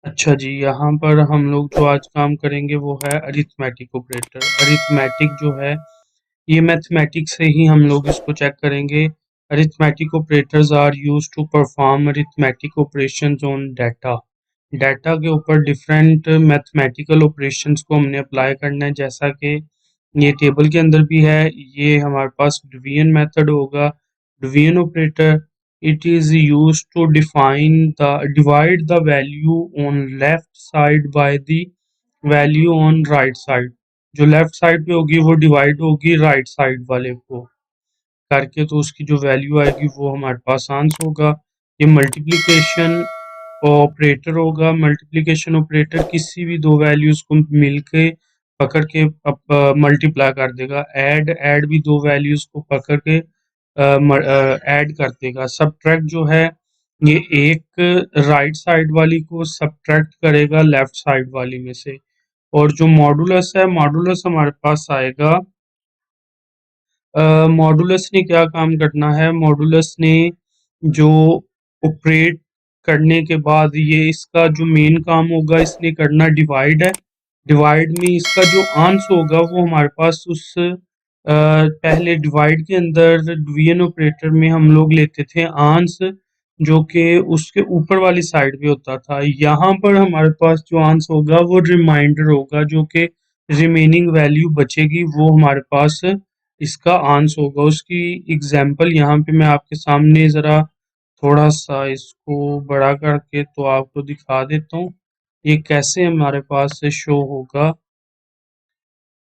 अच्छा जी, यहाँ पर हम लोग जो आज काम करेंगे वो है अरिथमेटिक ऑपरेटर। अरिथमेटिक जो है ये मैथमेटिक्स से ही हम लोग इसको चेक करेंगे। Arithmetic operators are used to perform arithmetic operations on data. Data के ऊपर डिफरेंट मैथमेटिकल ऑपरेशंस को हमने अप्लाई करना है, जैसा कि ये टेबल के अंदर भी है। ये हमारे पास डिवीजन मेथड होगा, division operator. It is used to divide the value on left side by the value on right side. जो लेफ्ट साइड पे होगी वो डिवाइड होगी राइट साइड वाले को करके, तो उसकी जो वैल्यू आएगी वो हमारे पास आंसर होगा। ये मल्टीप्लिकेशन ऑपरेटर होगा। मल्टीप्लिकेशन ऑपरेटर किसी भी दो वैल्यूज को मिलके पकड़ के मल्टीप्लाई कर देगा। ऐड भी दो वैल्यूज को पकड़ के ऐड कर देगा। सब्ट्रैक्ट जो है ये एक राइट साइड वाली को सब्ट्रैक्ट करेगा लेफ्ट साइड वाली में से। और जो मॉडुलस है, मॉडुलस हमारे पास आएगा। मॉडुलस ने क्या काम करना है, मॉडुलस ने जो ऑपरेट करने के बाद ये इसका जो मेन काम होगा इसने करना डिवाइड है। डिवाइड में इसका जो आंसर होगा वो हमारे पास उस पहले डिवाइड के अंदर डिवीजन ऑपरेटर में हम लोग लेते थे आंसर, जो कि उसके ऊपर वाली साइड पे होता था। यहाँ पर हमारे पास जो आंसर होगा वो रिमाइंडर होगा, जो कि रिमेनिंग वैल्यू बचेगी वो हमारे पास इसका आंसर होगा। उसकी एग्जाम्पल यहाँ पे मैं आपके सामने ज़रा थोड़ा सा इसको बड़ा करके तो आपको दिखा देता हूँ ये कैसे हमारे पास से शो होगा।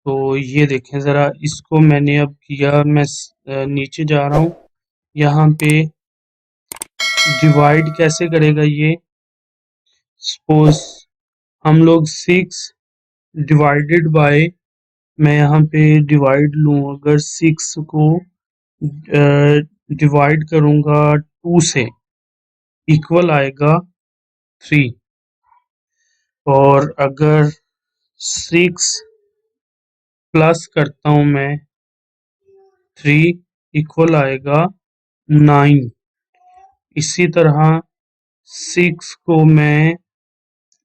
तो ये देखें ज़रा, इसको मैंने अब किया। मैं नीचे जा रहा हूँ। यहाँ पे डिवाइड कैसे करेगा ये, सपोज हम लोग 6 डिवाइडेड बाय, मैं यहाँ पे डिवाइड लूँ, अगर 6 को डिवाइड करूँगा 2 से, इक्वल आएगा 3। और अगर 6 प्लस करता हूँ मैं 3, इक्वल आएगा 9। इसी तरह 6 को मैं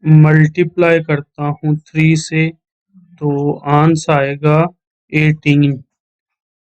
मल्टीप्लाई करता हूँ 3 से, तो आंसर आएगा 18।